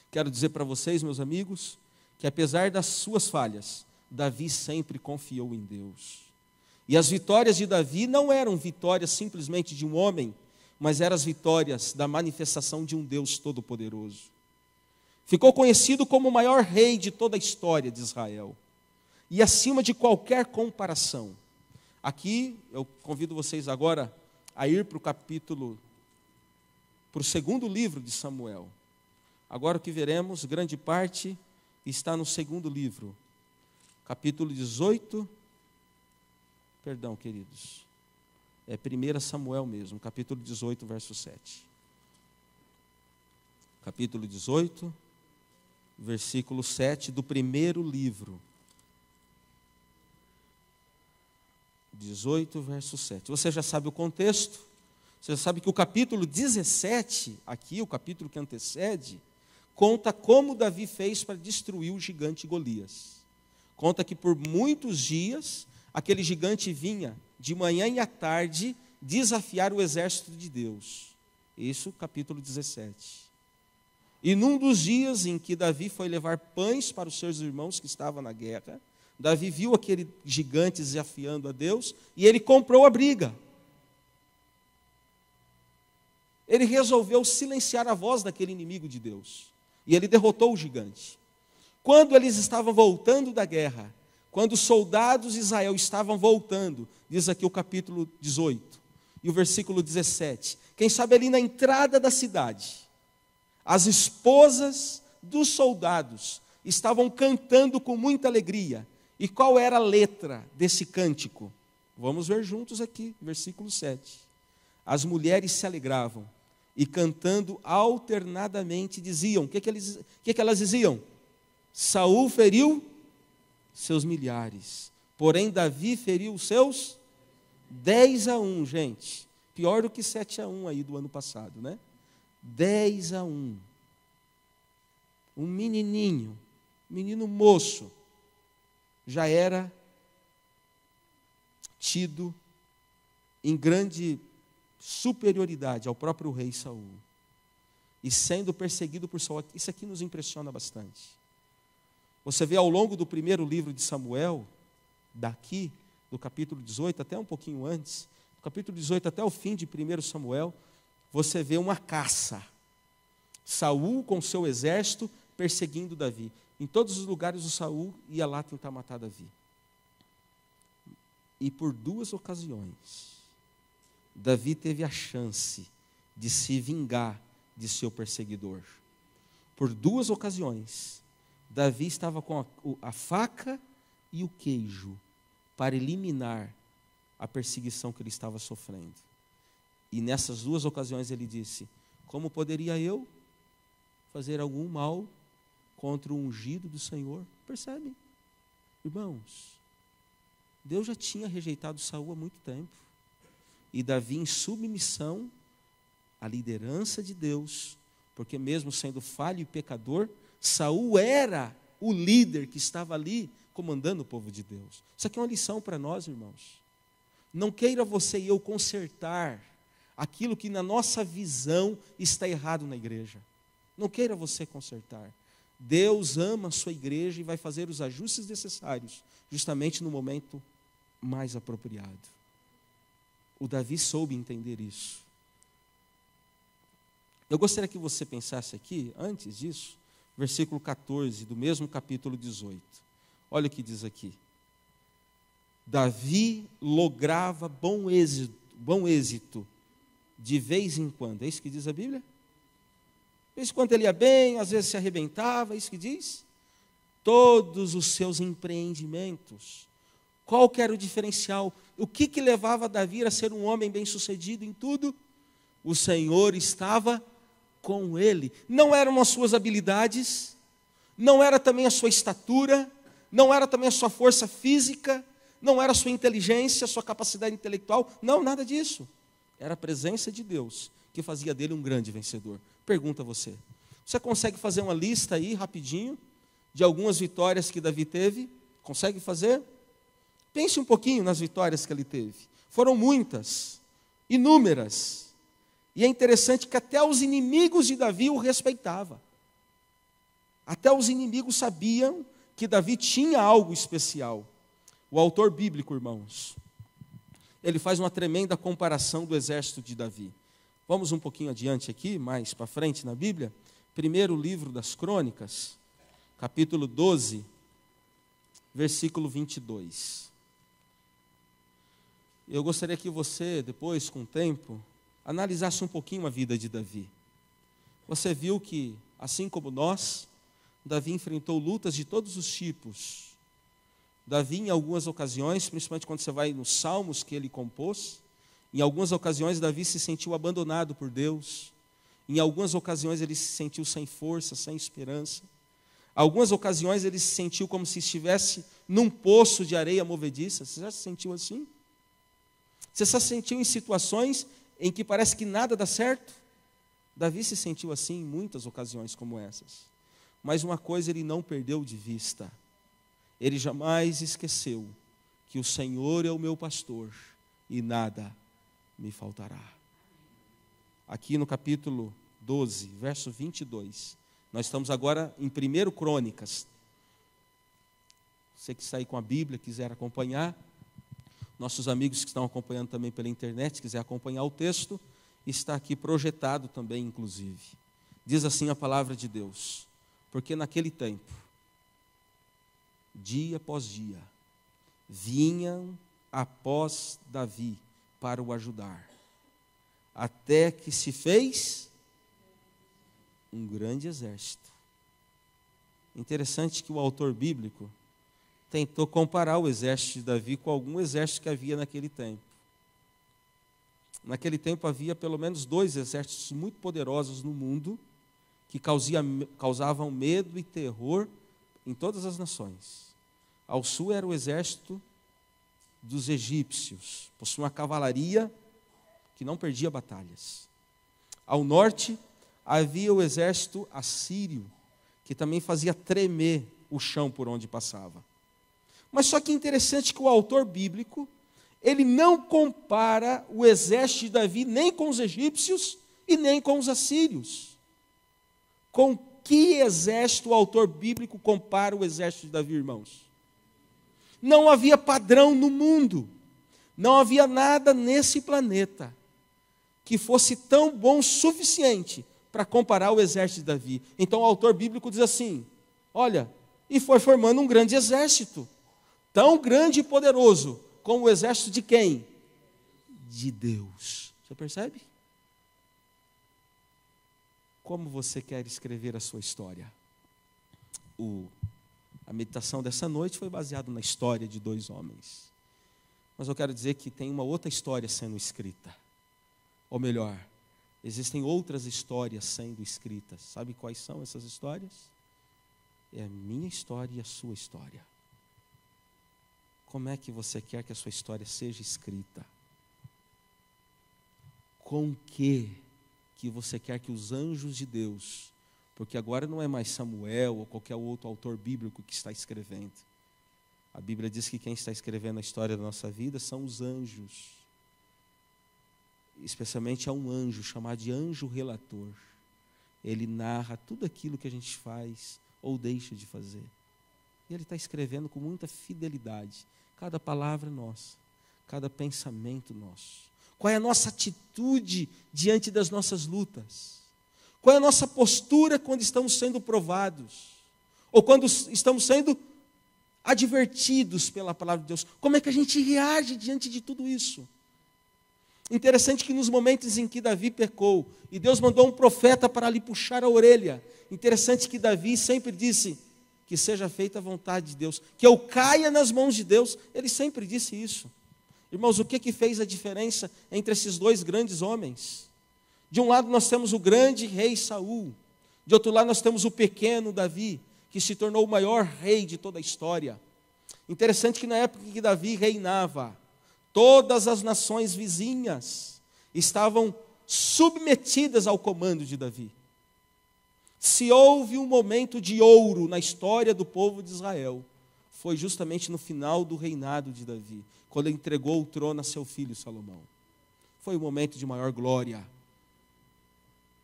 Quero dizer para vocês, meus amigos, que apesar das suas falhas, Davi sempre confiou em Deus. E as vitórias de Davi não eram vitórias simplesmente de um homem, mas eram as vitórias da manifestação de um Deus todo-poderoso. Ficou conhecido como o maior rei de toda a história de Israel. E acima de qualquer comparação. Aqui, eu convido vocês agora a ir para o segundo livro de Samuel. Agora o que veremos, grande parte, está no segundo livro. Capítulo 18 Perdão, queridos. É 1 Samuel mesmo, capítulo 18, verso 7. Capítulo 18, versículo 7 do primeiro livro. 18, verso 7. Você já sabe o contexto. Você já sabe que o capítulo 17, aqui, o capítulo que antecede, conta como Davi fez para destruir o gigante Golias. Conta que por muitos dias, aquele gigante vinha de manhã e à tarde desafiar o exército de Deus. Isso, capítulo 17. E num dos dias em que Davi foi levar pães para os seus irmãos que estavam na guerra, Davi viu aquele gigante desafiando a Deus e ele comprou a briga. Ele resolveu silenciar a voz daquele inimigo de Deus. E ele derrotou o gigante. Quando eles estavam voltando da guerra, quando os soldados de Israel estavam voltando, diz aqui o capítulo 18 e o versículo 17, quem sabe ali na entrada da cidade, as esposas dos soldados estavam cantando com muita alegria. E qual era a letra desse cântico? Vamos ver juntos aqui, versículo 7. As mulheres se alegravam e cantando alternadamente diziam, o que elas diziam? Saul feriu seus milhares, porém Davi feriu os seus 10-1, gente. Pior do que 7-1 aí do ano passado, né? 10-1. Um menininho, menino moço, já era tido em grande superioridade ao próprio rei Saul. E sendo perseguido por Saul. Isso aqui nos impressiona bastante. Você vê ao longo do primeiro livro de Samuel, daqui, do capítulo 18, até um pouquinho antes, do capítulo 18 até o fim de 1 Samuel, você vê uma caça. Saul com seu exército perseguindo Davi. Em todos os lugares o Saul ia lá tentar matar Davi. E por 2 ocasiões, Davi teve a chance de se vingar de seu perseguidor. Por 2 ocasiões, Davi estava com a faca e o queijo para eliminar a perseguição que ele estava sofrendo. E nessas 2 ocasiões ele disse: como poderia eu fazer algum mal contra o ungido do Senhor? Percebem? Irmãos, Deus já tinha rejeitado Saul há muito tempo. E Davi em submissão à liderança de Deus, porque mesmo sendo falho e pecador, Saul era o líder que estava ali comandando o povo de Deus. Isso aqui é uma lição para nós, irmãos. Não queira você e eu consertar aquilo que na nossa visão está errado na igreja. Não queira você consertar. Deus ama a sua igreja e vai fazer os ajustes necessários, justamente no momento mais apropriado. O Davi soube entender isso. Eu gostaria que você pensasse aqui, antes disso, versículo 14 do mesmo capítulo 18. Olha o que diz aqui. Davi lograva bom êxito de vez em quando. É isso que diz a Bíblia? De vez em quando ele ia bem, às vezes se arrebentava, é isso que diz? Todos os seus empreendimentos. Qual que era o diferencial? O que levava Davi a ser um homem bem-sucedido em tudo? O Senhor estava com ele. Não eram as suas habilidades, não era também a sua estatura, não era também a sua força física, não era a sua inteligência, a sua capacidade intelectual, não, nada disso. Era a presença de Deus que fazia dele um grande vencedor. Pergunta a você, você consegue fazer uma lista aí, rapidinho, de algumas vitórias que Davi teve? Consegue fazer? Pense um pouquinho nas vitórias que ele teve. Foram muitas, inúmeras. E é interessante que até os inimigos de Davi o respeitavam. Até os inimigos sabiam que Davi tinha algo especial. O autor bíblico, irmãos, ele faz uma tremenda comparação do exército de Davi. Vamos um pouquinho adiante aqui, mais para frente na Bíblia. Primeiro livro das Crônicas, capítulo 12, versículo 22. Eu gostaria que você, depois, com o tempo, analisasse um pouquinho a vida de Davi. Você viu que, assim como nós, Davi enfrentou lutas de todos os tipos. Davi, em algumas ocasiões, principalmente quando você vai nos salmos que ele compôs, em algumas ocasiões Davi se sentiu abandonado por Deus. Em algumas ocasiões ele se sentiu sem força, sem esperança. Algumas ocasiões ele se sentiu como se estivesse num poço de areia movediça. Você já se sentiu assim? Você já se sentiu em situações em que parece que nada dá certo? Davi se sentiu assim em muitas ocasiões como essas. Mas uma coisa ele não perdeu de vista. Ele jamais esqueceu que o Senhor é o meu pastor e nada me faltará. Aqui no capítulo 12, verso 22, nós estamos agora em 1 Crônicas. Você que está aí com a Bíblia, quiser acompanhar, nossos amigos que estão acompanhando também pela internet, quiser acompanhar o texto, está aqui projetado também, inclusive. Diz assim a palavra de Deus: porque naquele tempo, dia após dia, vinham após Davi para o ajudar, até que se fez um grande exército. Interessante que o autor bíblico tentou comparar o exército de Davi com algum exército que havia naquele tempo. Naquele tempo havia pelo menos 2 exércitos muito poderosos no mundo, que causavam medo e terror em todas as nações. Ao sul era o exército dos egípcios, possuía uma cavalaria que não perdia batalhas. Ao norte havia o exército assírio, que também fazia tremer o chão por onde passava. Mas só que é interessante que o autor bíblico, ele não compara o exército de Davi nem com os egípcios e nem com os assírios. Com que exército o autor bíblico compara o exército de Davi, irmãos? Não havia padrão no mundo, não havia nada nesse planeta que fosse tão bom o suficiente para comparar o exército de Davi. Então o autor bíblico diz assim: olha, e foi formando um grande exército, tão grande e poderoso como o exército de quem? De Deus. Você percebe? Como você quer escrever a sua história? A meditação dessa noite foi baseada na história de 2 homens. Mas eu quero dizer que tem uma outra história sendo escrita. Ou melhor, existem outras histórias sendo escritas. Sabe quais são essas histórias? É a minha história e a sua história. Como é que você quer que a sua história seja escrita? Com que você quer que os anjos de Deus, porque agora não é mais Samuel ou qualquer outro autor bíblico que está escrevendo. A Bíblia diz que quem está escrevendo a história da nossa vida são os anjos. Especialmente há um anjo chamado de anjo relator. Ele narra tudo aquilo que a gente faz ou deixa de fazer. E ele está escrevendo com muita fidelidade. Cada palavra nossa, cada pensamento nosso. Qual é a nossa atitude diante das nossas lutas? Qual é a nossa postura quando estamos sendo provados? Ou quando estamos sendo advertidos pela palavra de Deus? Como é que a gente reage diante de tudo isso? Interessante que nos momentos em que Davi pecou, e Deus mandou um profeta para lhe puxar a orelha, interessante que Davi sempre disse: que seja feita a vontade de Deus, que eu caia nas mãos de Deus. Ele sempre disse isso. Irmãos, o que fez a diferença entre esses 2 grandes homens? De um lado nós temos o grande rei Saul, de outro lado nós temos o pequeno Davi, que se tornou o maior rei de toda a história. Interessante que na época em que Davi reinava, todas as nações vizinhas estavam submetidas ao comando de Davi. Se houve um momento de ouro na história do povo de Israel, foi justamente no final do reinado de Davi, quando ele entregou o trono a seu filho Salomão. Foi um momento de maior glória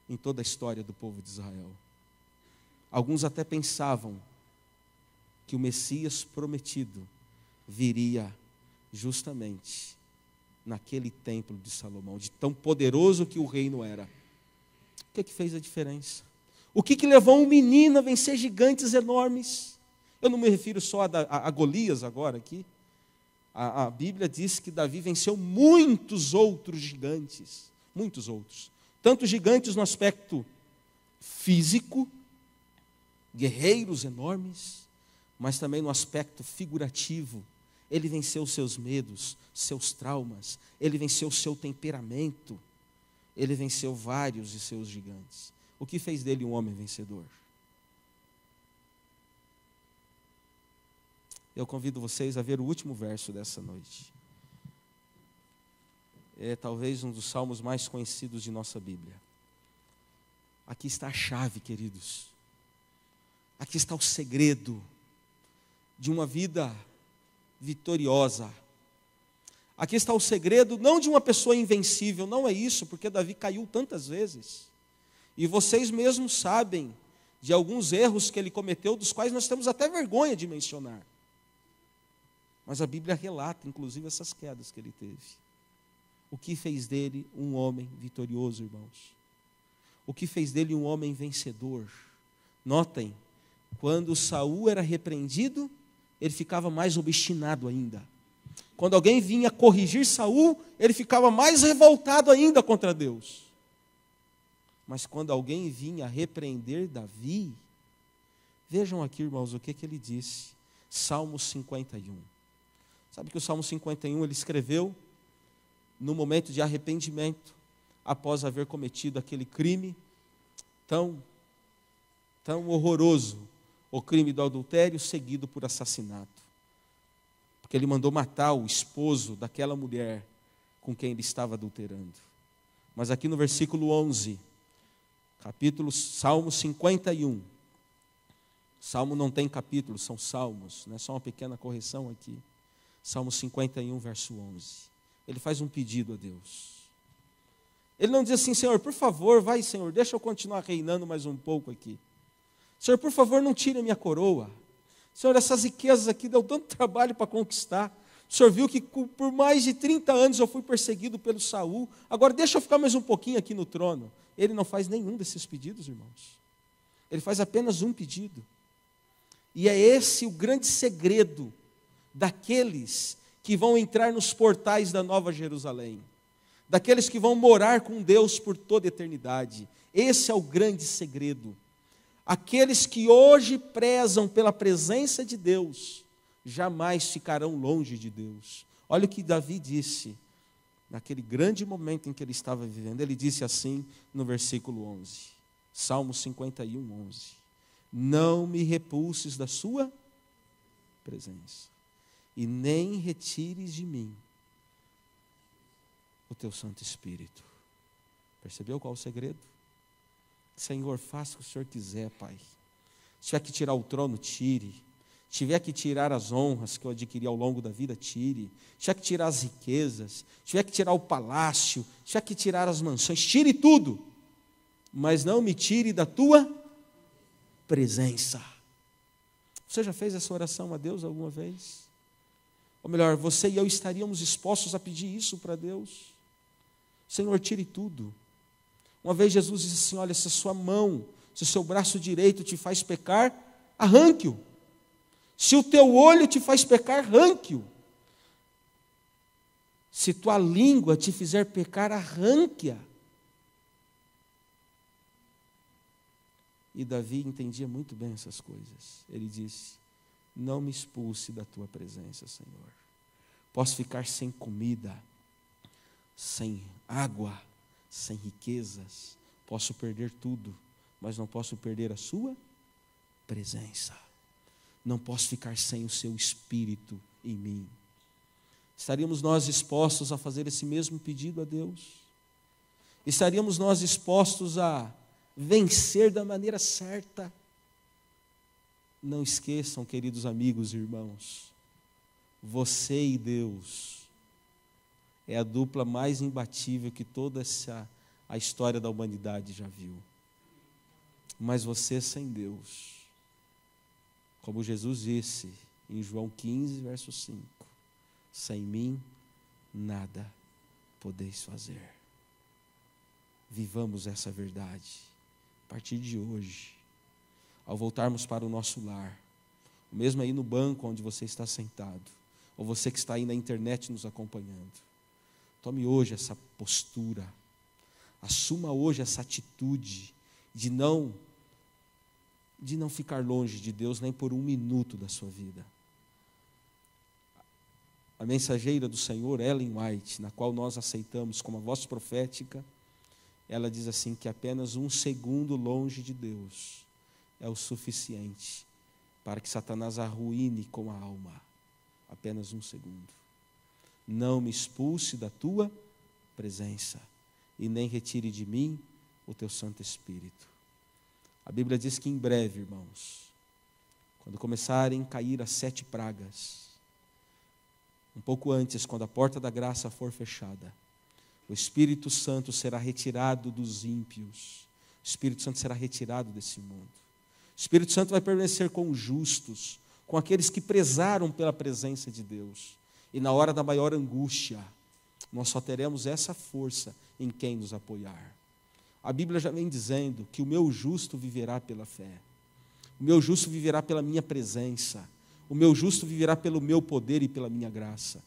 em toda a história do povo de Israel. Alguns até pensavam que o Messias prometido viria justamente naquele templo de Salomão, de tão poderoso que o reino era. O que fez a diferença? O que levou um menino a vencer gigantes enormes? Eu não me refiro só a Golias agora aqui. A Bíblia diz que Davi venceu muitos outros gigantes. Muitos outros. Tanto gigantes no aspecto físico, guerreiros enormes, mas também no aspecto figurativo. Ele venceu seus medos, seus traumas, ele venceu seu temperamento, ele venceu vários de seus gigantes. O que fez dele um homem vencedor? Eu convido vocês a ver o último verso dessa noite. É talvez um dos salmos mais conhecidos de nossa Bíblia. Aqui está a chave, queridos. Aqui está o segredo de uma vida vitoriosa. Aqui está o segredo não de uma pessoa invencível, não é isso, porque Davi caiu tantas vezes. E vocês mesmos sabem de alguns erros que ele cometeu, dos quais nós temos até vergonha de mencionar. Mas a Bíblia relata, inclusive, essas quedas que ele teve. O que fez dele um homem vitorioso, irmãos? O que fez dele um homem vencedor? Notem, quando Saul era repreendido, ele ficava mais obstinado ainda. Quando alguém vinha corrigir Saul, ele ficava mais revoltado ainda contra Deus. Mas quando alguém vinha repreender Davi, vejam aqui, irmãos, o que ele disse. Salmo 51. Sabe que o Salmo 51 ele escreveu no momento de arrependimento, após haver cometido aquele crime tão horroroso, o crime do adultério seguido por assassinato. Porque ele mandou matar o esposo daquela mulher com quem ele estava adulterando. Mas aqui no versículo 11, capítulo Salmo 51. Salmo não tem capítulo, são salmos, né? Só uma pequena correção aqui. Salmo 51, verso 11. Ele faz um pedido a Deus. Ele não diz assim: Senhor, por favor, vai, Senhor, deixa eu continuar reinando mais um pouco aqui. Senhor, por favor, não tire a minha coroa. Senhor, essas riquezas aqui deu tanto trabalho para conquistar. O Senhor viu que por mais de 30 anos eu fui perseguido pelo Saul. Agora deixa eu ficar mais um pouquinho aqui no trono. Ele não faz nenhum desses pedidos, irmãos. Ele faz apenas um pedido. E é esse o grande segredo daqueles que vão entrar nos portais da Nova Jerusalém. Daqueles que vão morar com Deus por toda a eternidade. Esse é o grande segredo. Aqueles que hoje prezam pela presença de Deus, jamais ficarão longe de Deus. Olha o que Davi disse, naquele grande momento em que ele estava vivendo. Ele disse assim no versículo 11, Salmo 51, 11. Não me repulses da sua presença, e nem retires de mim o teu Santo Espírito. Percebeu qual o segredo? Senhor, faça o que o Senhor quiser, Pai. Se tiver que tirar o trono, tire. Se tiver que tirar as honras que eu adquiri ao longo da vida, tire. Se tiver que tirar as riquezas, se tiver que tirar o palácio, se tiver que tirar as mansões, tire tudo. Mas não me tire da tua presença. Você já fez essa oração a Deus alguma vez? Ou melhor, você e eu estaríamos dispostos a pedir isso para Deus? Senhor, tire tudo. Uma vez Jesus disse assim: olha, se a sua mão, se o seu braço direito te faz pecar, arranque-o. Se o teu olho te faz pecar, arranque-o. Se tua língua te fizer pecar, arranque-a. E Davi entendia muito bem essas coisas. Ele disse: não me expulse da tua presença, Senhor. Posso ficar sem comida, sem água, sem riquezas, posso perder tudo, mas não posso perder a sua presença. Não posso ficar sem o seu Espírito em mim. Estaríamos nós dispostos a fazer esse mesmo pedido a Deus? Estaríamos nós dispostos a vencer da maneira certa? Não esqueçam, queridos amigos e irmãos, você e Deus é a dupla mais imbatível que toda a história da humanidade já viu. Mas você sem Deus, como Jesus disse em João 15, verso 5, sem mim nada podeis fazer. Vivamos essa verdade a partir de hoje, ao voltarmos para o nosso lar, mesmo aí no banco onde você está sentado, ou você que está aí na internet nos acompanhando. Tome hoje essa postura, assuma hoje essa atitude de não de não ficar longe de Deus nem por um minuto da sua vida. A mensageira do Senhor, Ellen White, na qual nós aceitamos como a voz profética, ela diz assim que apenas 1 segundo longe de Deus é o suficiente para que Satanás arruine com a alma. Apenas 1 segundo. Não me expulse da tua presença e nem retire de mim o teu Santo Espírito. A Bíblia diz que em breve, irmãos, quando começarem a cair as 7 pragas, um pouco antes, quando a porta da graça for fechada, o Espírito Santo será retirado dos ímpios. O Espírito Santo será retirado desse mundo. O Espírito Santo vai permanecer com os justos, com aqueles que prezaram pela presença de Deus. E na hora da maior angústia, nós só teremos essa força em quem nos apoiar. A Bíblia já vem dizendo que o meu justo viverá pela fé. O meu justo viverá pela minha presença. O meu justo viverá pelo meu poder e pela minha graça.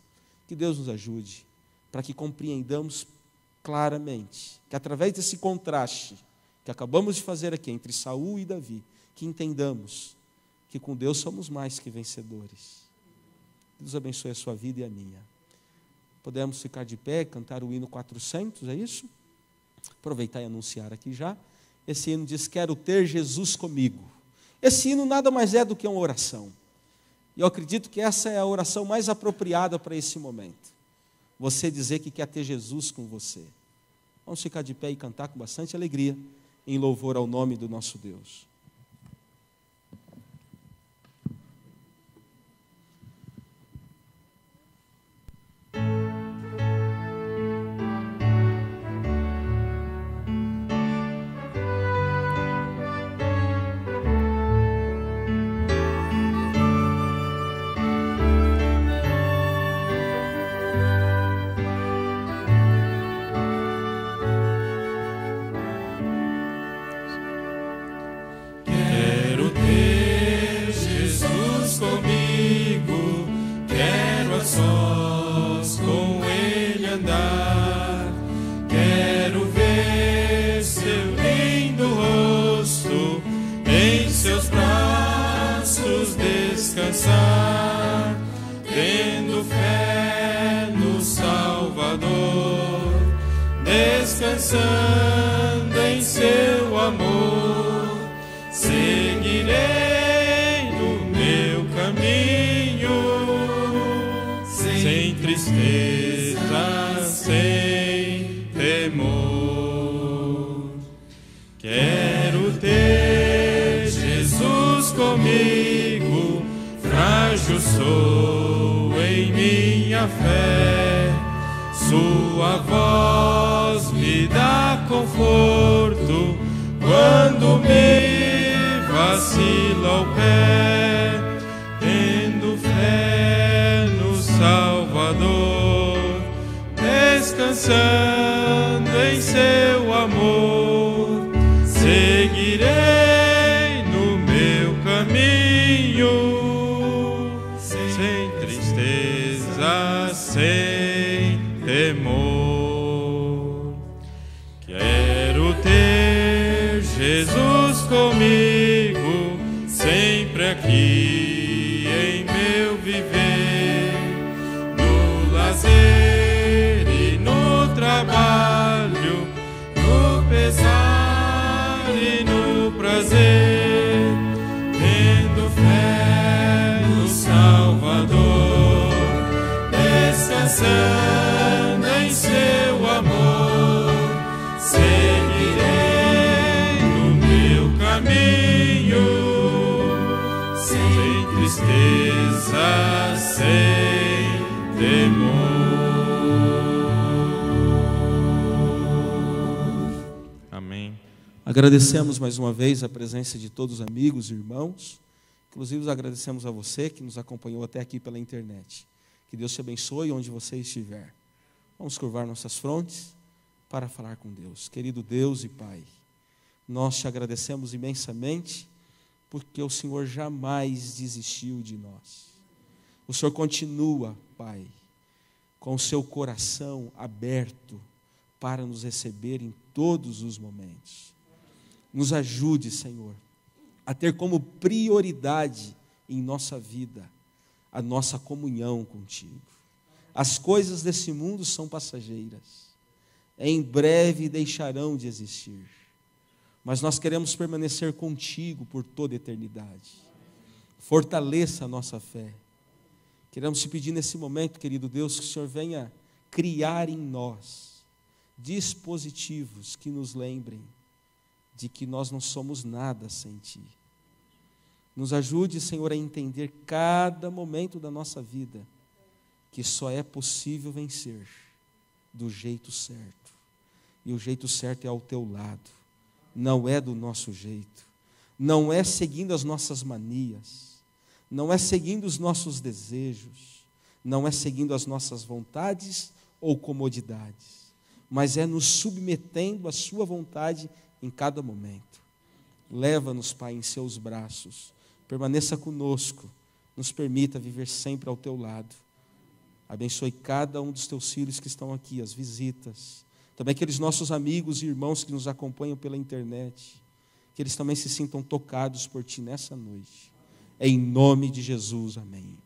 Que Deus nos ajude para que compreendamos claramente que através desse contraste que acabamos de fazer aqui entre Saul e Davi, que entendamos que com Deus somos mais que vencedores. Deus abençoe a sua vida e a minha. Podemos ficar de pé, cantar o hino 400, é isso? Aproveitar e anunciar aqui já. Esse hino diz: quero ter Jesus comigo. Esse hino nada mais é do que uma oração. E eu acredito que essa é a oração mais apropriada para esse momento. Você dizer que quer ter Jesus com você. Vamos ficar de pé e cantar com bastante alegria, em louvor ao nome do nosso Deus. Tendo fé no Salvador, descansando em seu amor, seguirei no meu caminho, sem tristeza, sem temor. Quero ter Jesus comigo, frágil sou em minha fé, sua voz me dá conforto quando me vacila o pé. Tendo fé no Salvador, descansando em seu amor, seguirei no meu caminho, sem tristeza, sem temor. Quero ter Jesus comigo, sempre aqui em meu viver, no lazer e no trabalho, no pesar e no prazer, tendo fé no Salvador, descansando em seu amor, seguirei no meu caminho, sem tristeza, sem temor. Amém. Agradecemos mais uma vez a presença de todos os amigos e irmãos. Inclusive, agradecemos a você que nos acompanhou até aqui pela internet. Que Deus te abençoe onde você estiver. Vamos curvar nossas frontes para falar com Deus. Querido Deus e Pai, nós te agradecemos imensamente porque o Senhor jamais desistiu de nós. O Senhor continua, Pai, com o seu coração aberto para nos receber em todos os momentos. Nos ajude, Senhor, a ter como prioridade em nossa vida a nossa comunhão contigo. As coisas desse mundo são passageiras, em breve deixarão de existir, mas nós queremos permanecer contigo por toda a eternidade. Fortaleça a nossa fé. Queremos te pedir nesse momento, querido Deus, que o Senhor venha criar em nós dispositivos que nos lembrem de que nós não somos nada sem Ti. Nos ajude, Senhor, a entender cada momento da nossa vida que só é possível vencer do jeito certo. E o jeito certo é ao Teu lado, não é do nosso jeito, não é seguindo as nossas manias, não é seguindo os nossos desejos, não é seguindo as nossas vontades ou comodidades, mas é nos submetendo à Sua vontade em cada momento. Leva-nos, Pai, em Seus braços, permaneça conosco, nos permita viver sempre ao Teu lado. Abençoe cada um dos Teus filhos que estão aqui, as visitas, também aqueles nossos amigos e irmãos que nos acompanham pela internet, que eles também se sintam tocados por Ti nessa noite. Em nome de Jesus, amém.